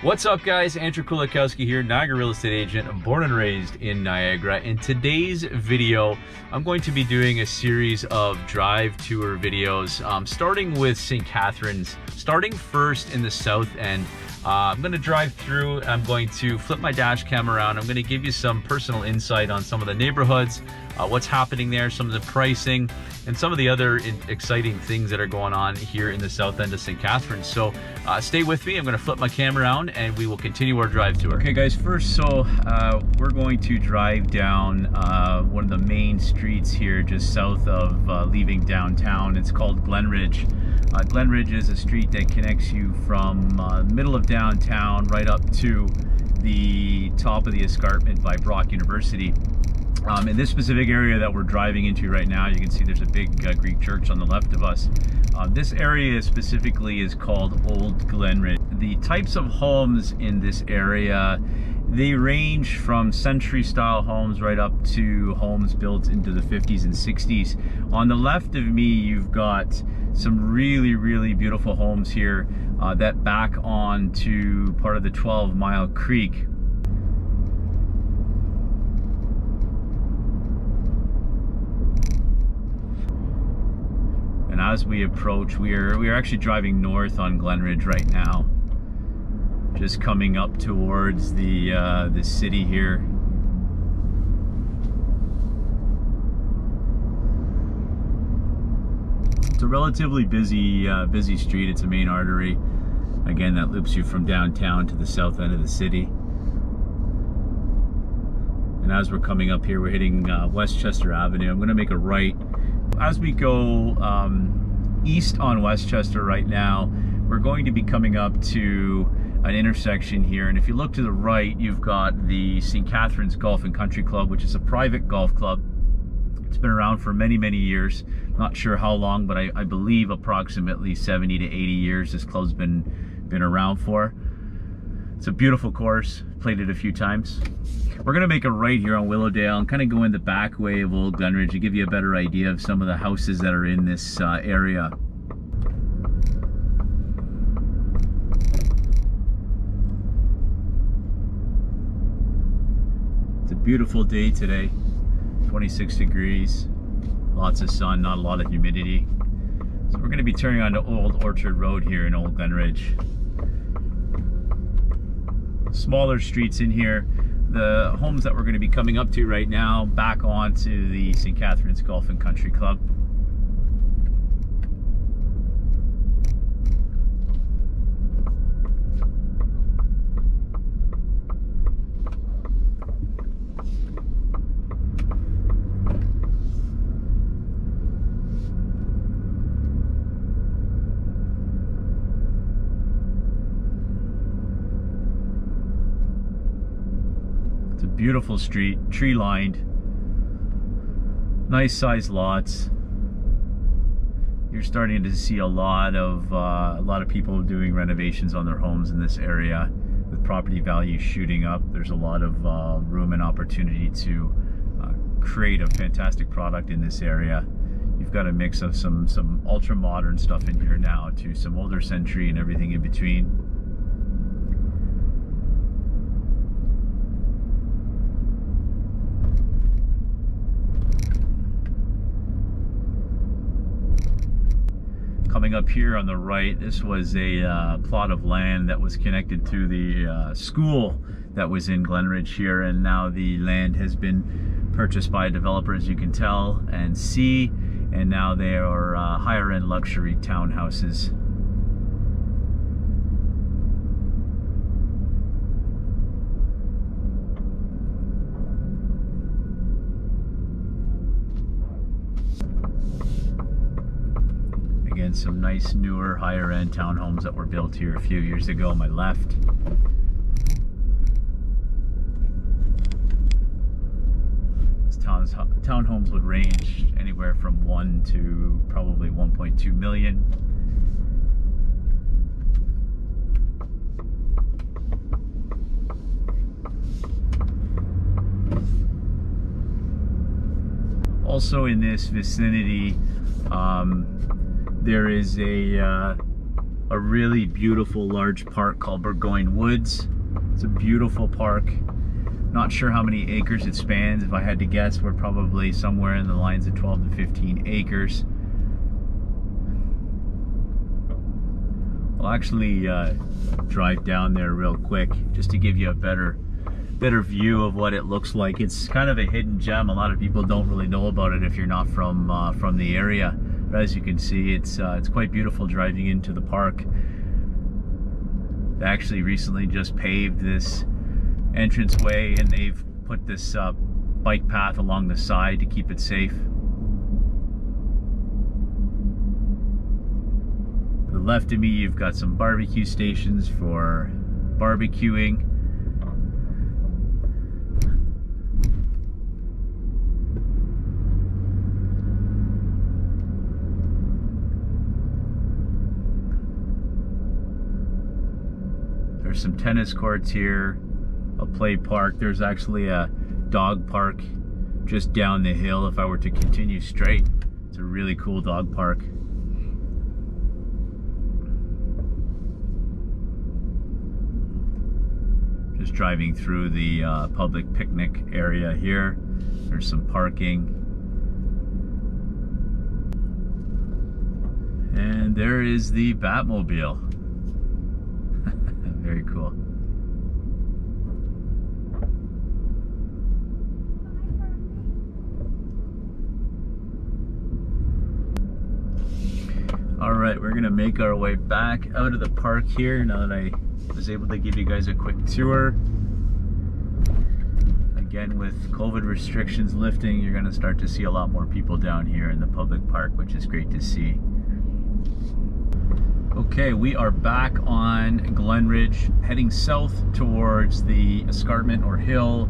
What's up, guys? Andrew Kulikowski here, Niagara real estate agent. I'm born and raised in Niagara. In today's video, I'm going to be doing a series of drive tour videos, starting with St. Catharines, starting first in the South End. I'm going to drive through, I'm going to flip my dash cam around, I'm going to give you some personal insight on some of the neighborhoods, what's happening there, some of the pricing, and some of the other exciting things that are going on here in the South End of St. Catharines. So stay with me, I'm going to flip my camera around and we will continue our drive tour. Okay guys, first, we're going to drive down one of the main streets here just south of leaving downtown. It's called Glenridge. Glenridge is a street that connects you from middle of downtown right up to the top of the escarpment by Brock University. In this specific area that we're driving into right now, you can see there's a big Greek church on the left of us. This area specifically is called Old Glenridge. The types of homes in this area, they range from century-style homes right up to homes built into the 50s and 60s. On the left of me, you've got some really beautiful homes here that back on to part of the 12 Mile Creek. And as we approach, we are actually driving north on Glenridge right now, just coming up towards the city here. It's a relatively busy street. It's a main artery, again, that loops you from downtown to the south end of the city. And as we're coming up here, we're hitting Westchester Avenue. I'm going to make a right. As we go east on Westchester right now, we're going to be coming up to an intersection here, and if you look to the right, you've got the St. Catharines Golf and Country Club, which is a private golf club. It's been around for many years. Not sure how long, but I believe approximately 70 to 80 years this club's been around for. It's a beautiful course, played it a few times. We're gonna make a right here on Willowdale and kind of go in the back way of Old Glenridge to give you a better idea of some of the houses that are in this area. It's a beautiful day today, 26 degrees, lots of sun, not a lot of humidity. So we're gonna be turning onto Old Orchard Road here in Old Glenridge. Smaller streets in here. The homes that we're going to be coming up to right now, back onto the St. Catharines Golf and Country Club. Beautiful street, tree lined, nice sized lots. You're starting to see a lot of people doing renovations on their homes in this area, with property values shooting up. There's a lot of room and opportunity to create a fantastic product in this area. You've got a mix of some ultra modern stuff in here now to some older century and everything in between. Coming up here on the right, this was a plot of land that was connected to the school that was in Glenridge here, and now the land has been purchased by a developer, as you can tell and see, and now they are higher end luxury townhouses. Again, some nice newer higher end townhomes that were built here a few years ago on my left. These townhomes would range anywhere from 1 to probably 1.2 million. Also in this vicinity, there is a a really beautiful large park called Burgoyne Woods. It's a beautiful park. Not sure how many acres it spans. If I had to guess, we're probably somewhere in the lines of 12 to 15 acres. I'll actually drive down there real quick just to give you a better view of what it looks like. It's kind of a hidden gem. A lot of people don't really know about it if you're not from the area. But as you can see, it's quite beautiful driving into the park. They actually recently just paved this entranceway, and they've put this bike path along the side to keep it safe. To the left of me, you've got some barbecue stations for barbecuing. There's some tennis courts here, a play park. There's actually a dog park just down the hill if I were to continue straight. It's a really cool dog park. Just driving through the public picnic area here. There's some parking. And there is the Batmobile. Very cool. All right, we're gonna make our way back out of the park here now that I was able to give you guys a quick tour. Again, with COVID restrictions lifting, you're gonna start to see a lot more people down here in the public park, which is great to see. Okay, we are back on Glenridge, heading south towards the escarpment or hill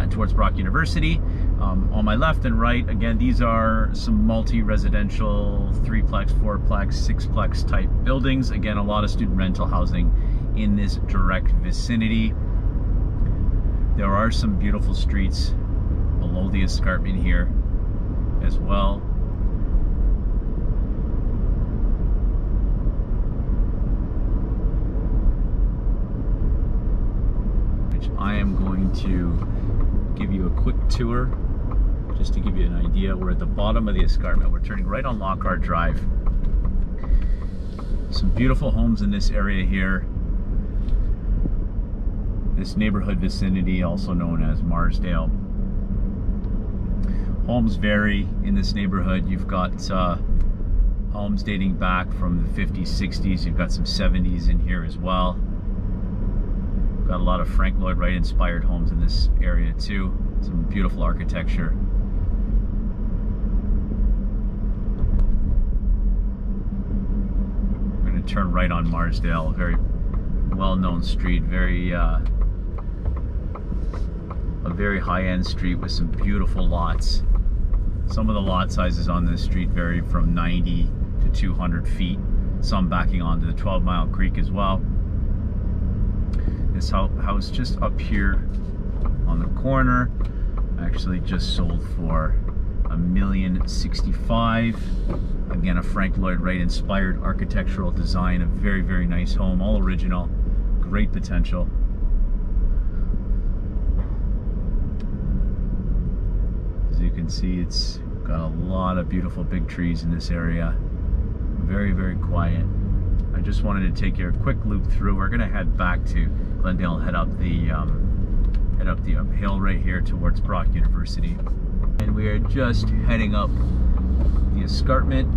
towards Brock University. On my left and right, again, these are some multi-residential 3-plex, 4-plex, 6-plex type buildings. Again, a lot of student rental housing in this direct vicinity. There are some beautiful streets below the escarpment here as well. I am going to give you a quick tour just to give you an idea. We're at the bottom of the escarpment. We're turning right on Lockhart Drive. Some beautiful homes in this area here. This neighborhood vicinity, also known as Marsdale. Homes vary in this neighborhood. You've got homes dating back from the 50s, 60s. You've got some 70s in here as well. Got a lot of Frank Lloyd Wright inspired homes in this area too. Some beautiful architecture. We're going to turn right on Marsdale, a very well-known street, a very high-end street with some beautiful lots. Some of the lot sizes on this street vary from 90 to 200 feet, some backing onto the 12 Mile Creek as well. This house just up here on the corner actually just sold for $1,065,000. Again, a Frank Lloyd Wright inspired architectural design, a very, very nice home, all original, great potential. As you can see, it's got a lot of beautiful big trees in this area. Very, very quiet. I just wanted to take you a quick loop through. We're gonna head back to Glendale, head up the hill right here towards Brock University. And we are just heading up the escarpment.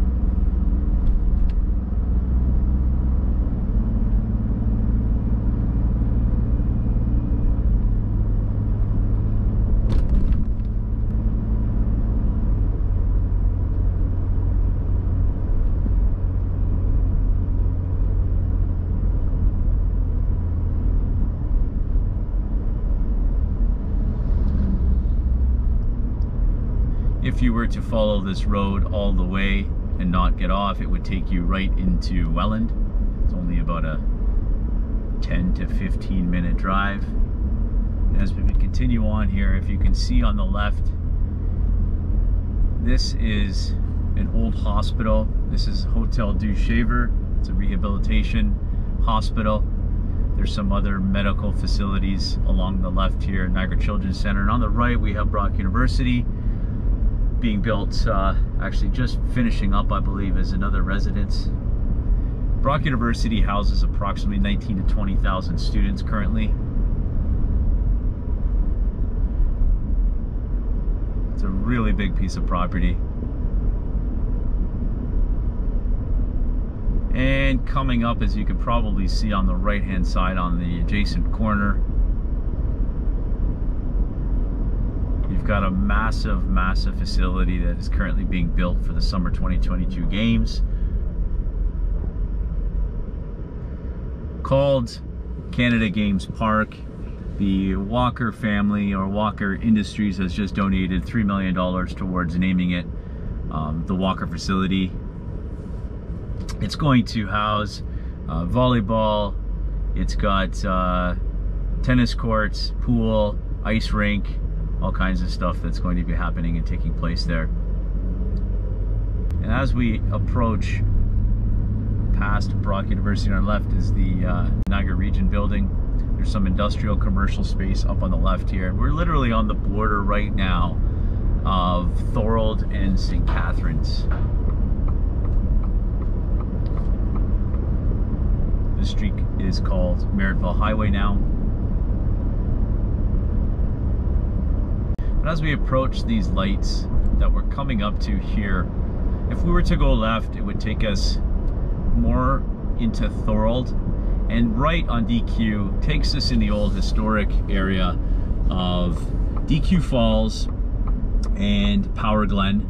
If you were to follow this road all the way and not get off, it would take you right into Welland. It's only about a 10 to 15 minute drive. As we continue on here, if you can see on the left, this is an old hospital. This is Hotel du Shaver. It's a rehabilitation hospital. There's some other medical facilities along the left here, Niagara Children's Center. And on the right, we have Brock University being built, actually just finishing up, I believe, as another residence. Brock University houses approximately 19,000 to 20,000 students currently. It's a really big piece of property. And coming up, as you can probably see on the right hand side on the adjacent corner, you've got a massive facility that is currently being built for the summer 2022 games, called Canada Games Park. The Walker family, or Walker Industries, has just donated $3 million towards naming it the Walker facility. It's going to house volleyball, it's got tennis courts, pool, ice rink, all kinds of stuff that's going to be happening and taking place there. And as we approach past Brock University, on our left is the Niagara Region building. There's some industrial commercial space up on the left here. We're literally on the border right now of Thorold and St. Catharines. The street is called Merinville Highway now. But as we approach these lights that we're coming up to here, if we were to go left, it would take us more into Thorold, and right on DQ takes us in the old historic area of DQ Falls and Power Glen,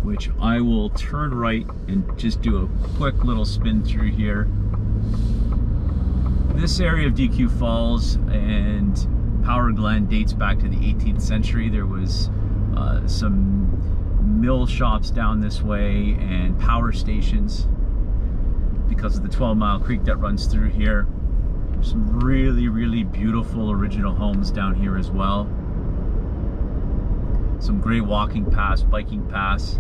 which I will turn right and just do a quick little spin through here. This area of DQ Falls and Power Glen dates back to the 18th century. There was some mill shops down this way and power stations because of the 12-mile creek that runs through here. Some really beautiful original homes down here as well. Some great walking paths, biking paths.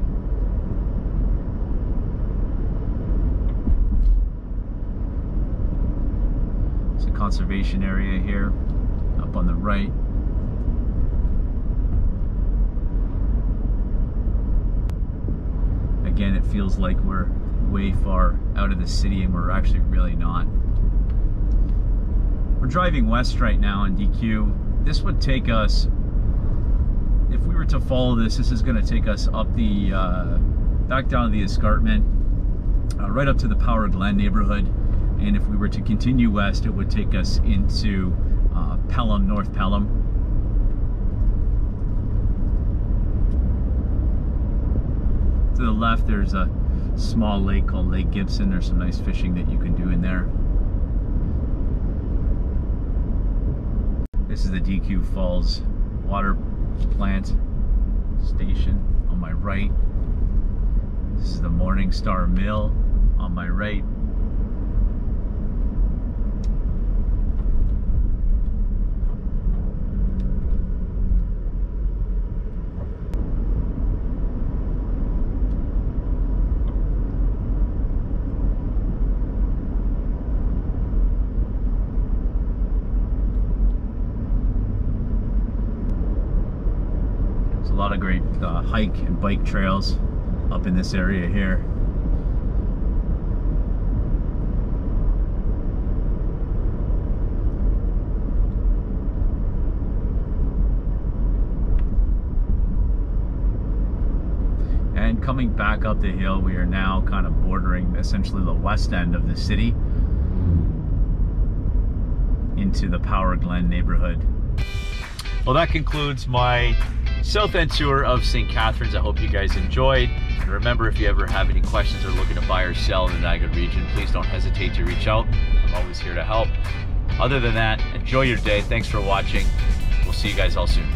It's a conservation area here up on the right. Again, it feels like we're way far out of the city, and we're actually really not. We're driving west right now on DQ. This would take us, if we were to follow this is going to take us up the back down the escarpment, right up to the Power Glen neighborhood. And if we were to continue west, it would take us into Pelham, North Pelham. To the left, there's a small lake called Lake Gibson. There's some nice fishing that you can do in there. This is the DQ Falls water plant station on my right. This is the Morning Star Mill on my right. A lot of great hike and bike trails up in this area here. And coming back up the hill, we are now kind of bordering essentially the west end of the city into the Power Glen neighborhood. Well, that concludes my South End tour of St. Catharines. I hope you guys enjoyed. And remember, if you ever have any questions or looking to buy or sell in the Niagara region, please don't hesitate to reach out. I'm always here to help. Other than that, enjoy your day. Thanks for watching. We'll see you guys all soon.